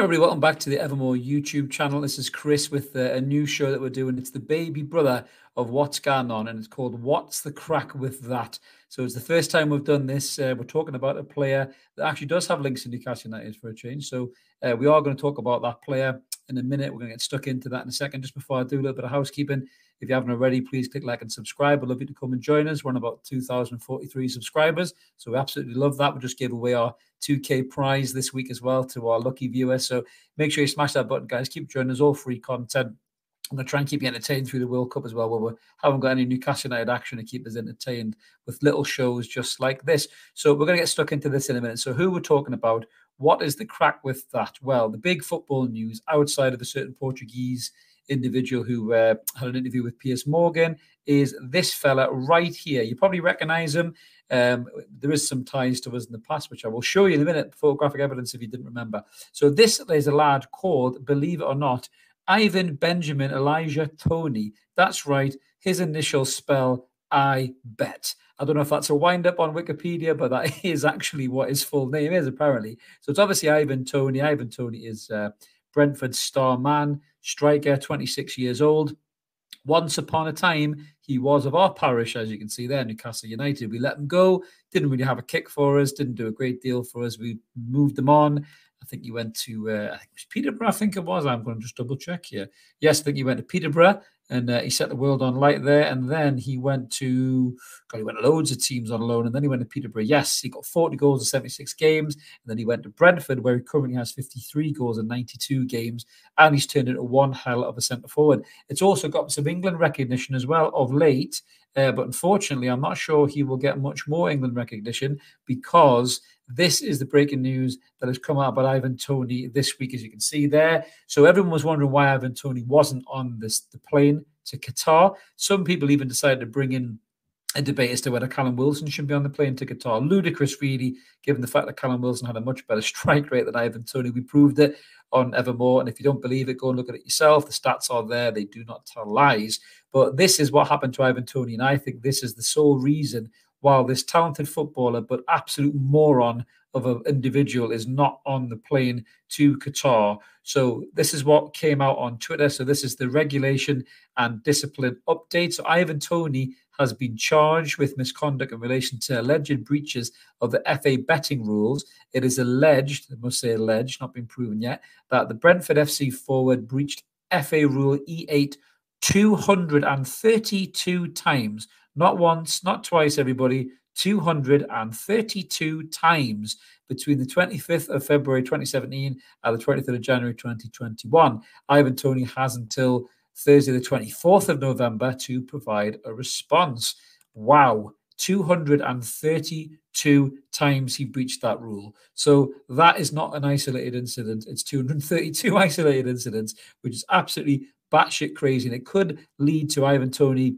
everybody, welcome back to the Evermore YouTube channel. This is Chris with a new show that we're doing. It's the baby brother of What's Going On, and it's called What's the Crack with That? So it's the first time we've done this. We're talking about a player that actually does have links in Newcastle United for a change. So we are going to talk about that player in a minute. We're going to get stuck into that in a second. Just before I do a little bit of housekeeping, if you haven't already, please click like and subscribe. I'd love you to come and join us. We're on about 2,043 subscribers, so we absolutely love that. We just gave away our 2K prize this week as well to our lucky viewers. So make sure you smash that button, guys. Keep joining us, all free content. I'm going to try and keep you entertained through the World Cup as well, where we haven't got any Newcastle United action to keep us entertained with little shows just like this. So we're going to get stuck into this in a minute. So who we're talking about, what is the crack with that? Well, the big football news outside of a certain Portuguese individual who had an interview with Piers Morgan is this fella right here. You probably recognize him. There is some ties to us in the past, which I will show you in a minute, photographic evidence if you didn't remember. So this is a lad called, believe it or not, Ivan Benjamin Elijah Toney. That's right. His initials spell I bet. I don't know if that's a wind-up on Wikipedia, but that is actually what his full name is, apparently. So it's obviously Ivan Toney. Ivan Toney is Brentford's star man, striker, 26 years old. Once upon a time, he was of our parish, as you can see there, Newcastle United. We let him go. Didn't really have a kick for us. Didn't do a great deal for us. We moved him on. I think he went to I think it was Peterborough, I think it was. I'm going to just double check here. Yes, I think he went to Peterborough, and he set the world on light there. And then he went to, God, he went to loads of teams on loan, and then he went to Peterborough. Yes, he got 40 goals in 76 games. And then he went to Brentford, where he currently has 53 goals in 92 games. And he's turned into one hell of a centre forward. It's also got some England recognition as well of late. But unfortunately, I'm not sure he will get much more England recognition, because this is the breaking news that has come out about Ivan Toney this week, as you can see there. So everyone was wondering why Ivan Toney wasn't on the plane to Qatar. Some people even decided to bring in a debate as to whether Callum Wilson should be on the plane to Qatar. Ludicrous, really, given the fact that Callum Wilson had a much better strike rate than Ivan Toney. We proved it on Evermore, and if you don't believe it, go and look at it yourself. The stats are there. They do not tell lies. But this is what happened to Ivan Toney, and I think this is the sole reason why this talented footballer but absolute moron of an individual is not on the plane to Qatar. So this is what came out on Twitter. So this is the regulation and discipline update. So Ivan Toney has been charged with misconduct in relation to alleged breaches of the FA betting rules. It is alleged, I must say alleged, not been proven yet, that the Brentford FC forward breached FA Rule E8 232 times. Not once, not twice, everybody. 232 times between the 25th of February 2017 and the 23rd of January 2021. Ivan Toney has until Thursday the 24th of November to provide a response. Wow, 232 times he breached that rule. So that is not an isolated incident. It's 232 isolated incidents, which is absolutely batshit crazy. And it could lead to Ivan Toney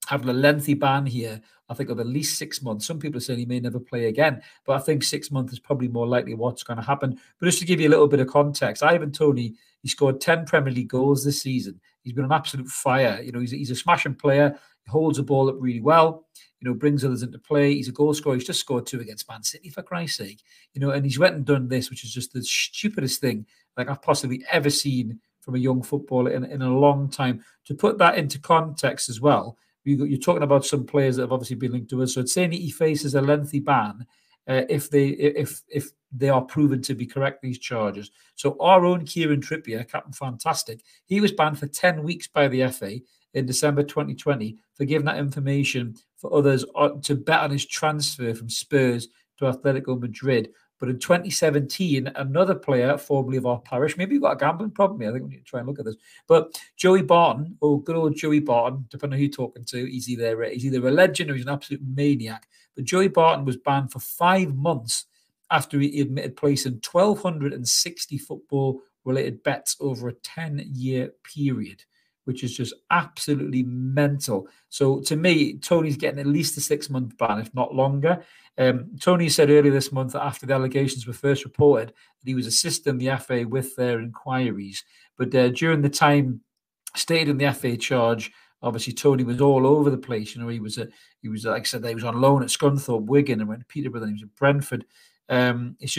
having a lengthy ban here, I think, of at least 6 months. Some people are saying he may never play again, but I think 6 months is probably more likely what's going to happen. But just to give you a little bit of context, Ivan Toney, he scored 10 Premier League goals this season. He's been on absolute fire. You know, he's a smashing player. He holds the ball up really well, you know, brings others into play. He's a goal scorer. He's just scored 2 against Man City, for Christ's sake. You know, and he's went and done this, which is just the stupidest thing like I've possibly ever seen from a young footballer in a long time. To put that into context as well, you're talking about some players that have obviously been linked to us. So it's saying he faces a lengthy ban if they are proven to be correct, these charges. So our own Kieran Trippier, Captain Fantastic, he was banned for 10 weeks by the FA in December 2020 for giving that information for others to bet on his transfer from Spurs to Atletico Madrid. But in 2017, another player, formerly of our parish, maybe you've got a gambling problem here. I think we need to try and look at this. But Joey Barton, good old Joey Barton, depending on who you're talking to, he's either a legend or he's an absolute maniac. But Joey Barton was banned for 5 months after he admitted placing 1,260 football-related bets over a 10-year period, which is just absolutely mental. So to me, Toney's getting at least a 6-month ban, if not longer. Toney said earlier this month that after the allegations were first reported, that he was assisting the FA with their inquiries. But during the time stated in the FA charge, obviously Toney was all over the place. You know, he was like I said, he was on loan at Scunthorpe, Wigan, and went to Peterborough, and he was at Brentford. It's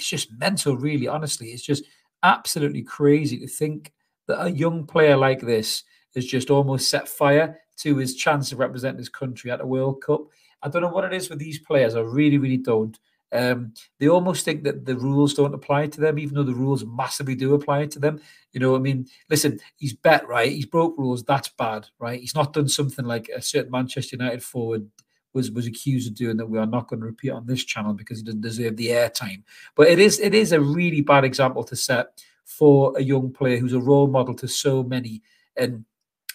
just mental, really. Honestly, it's just absolutely crazy to think that a young player like this has just almost set fire to his chance of representing his country at a World Cup. I don't know what it is with these players. I really, really don't. They almost think that the rules don't apply to them, even though the rules massively do apply to them. You know, I mean, listen, he's bet, right? He's broke rules. That's bad, right? He's not done something like a certain Manchester United forward was accused of doing that we are not going to repeat on this channel because he doesn't deserve the airtime. But it is a really bad example to set for a young player who's a role model to so many. And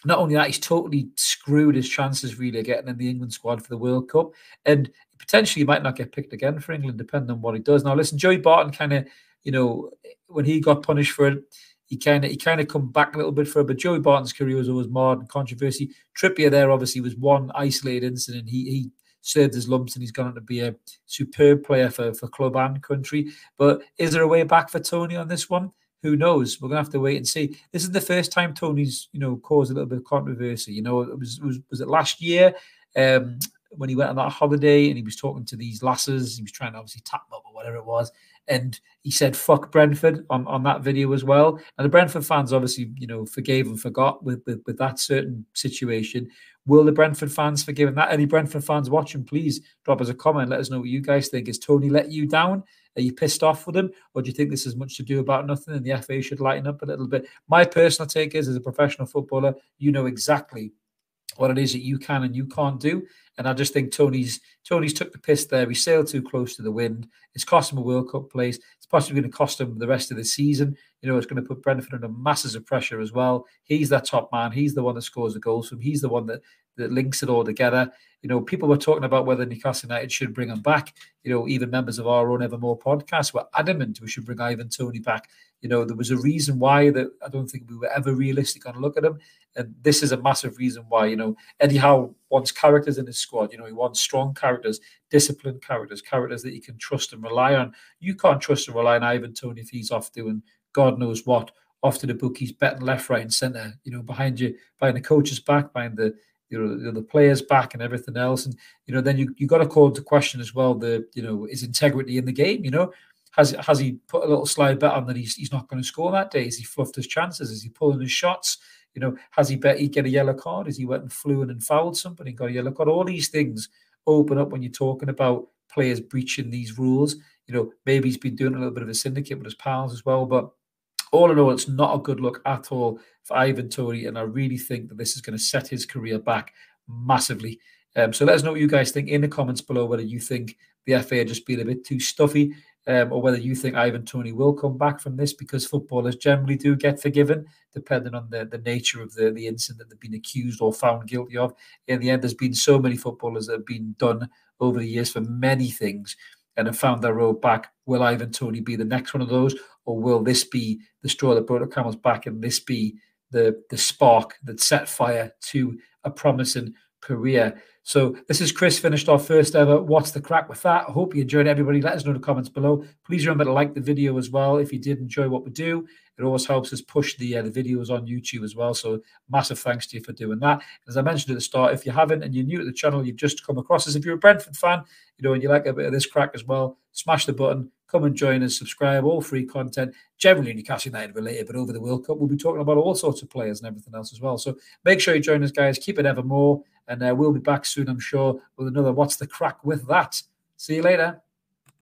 not only that, he's totally screwed his chances really of getting in the England squad for the World Cup. And potentially he might not get picked again for England, depending on what he does. Now, listen, Joey Barton kind of, you know, when he got punished for it, he kind of come back a little bit for it. But Joey Barton's career was always marred in controversy. Trippier there obviously was one isolated incident. He served his lumps and he's gone on to be a superb player for club and country. But is there a way back for Toney on this one? Who knows? We're gonna have to wait and see. This is the first time Toney's, caused a little bit of controversy. It was it last year when he went on that holiday and he was talking to these lasses. He was trying to obviously tap them up or whatever it was, and he said "fuck Brentford" on that video as well. And the Brentford fans obviously, forgave and forgot with that certain situation. Will the Brentford fans forgive him that? Any Brentford fans watching, please drop us a comment. Let us know what you guys think. Has Toney let you down? Are you pissed off with him? Or do you think this is much to do about nothing and the FA should lighten up a little bit? My personal take is, as a professional footballer, you know exactly what it is that you can and you can't do. And I just think Toney's took the piss there. He sailed too close to the wind. It's cost him a World Cup place. It's possibly going to cost him the rest of the season. It's going to put Brentford under masses of pressure as well. He's that top man. He's the one that scores the goals for him. He's the one that links it all together. People were talking about whether Newcastle United should bring him back. Even members of our own Evermore podcast were adamant we should bring Ivan Toney back. There was a reason why that I don't think we were ever realistic on a look at him. And this is a massive reason why, Eddie Howe wants characters in his squad. He wants strong characters, disciplined characters that you can trust and rely on. You can't trust and rely on Ivan Toney if he's off doing God knows what, off to the bookies, betting left, right, and centre, behind you, behind the coach's back, behind the players back and everything else. And, then you got to call into question as well his integrity in the game. Has he put a little slide bet on that he's not going to score that day? Has he fluffed his chances? Is he pulling his shots? Has he bet he'd get a yellow card? Has he went and flew in and fouled somebody and got a yellow card? All these things open up when you're talking about players breaching these rules. Maybe he's been doing a little bit of a syndicate with his pals as well. But all in all, it's not a good look at all for Ivan Toney. And I really think that this is going to set his career back massively. So let us know what you guys think in the comments below, whether you think the FA are just being a bit too stuffy, or whether you think Ivan Toney will come back from this, because footballers generally do get forgiven, depending on the nature of the incident that they've been accused or found guilty of. In the end, there's been so many footballers that have been done over the years for many things and have found their road back. Will Ivan Toney be the next one of those, or will this be the straw that broke the camel's back, and this be the spark that set fire to a promising career? So this is Chris, finished our first ever What's the Crack with that. I hope you enjoyed, everybody. Let us know in the comments below. Please remember to like the video as well if you did enjoy what we do. It always helps us push the videos on YouTube as well. So massive thanks to you for doing that. As I mentioned at the start, if you haven't and you're new to the channel, you've just come across us. If you're a Brentford fan, and you like a bit of this crack as well, smash the button, come and join us, subscribe, all free content, generally Newcastle United related, but over the World Cup, we'll be talking about all sorts of players and everything else as well. So make sure you join us, guys. Keep it evermore. And we'll be back soon, I'm sure, with another What's the Crack with that. See you later.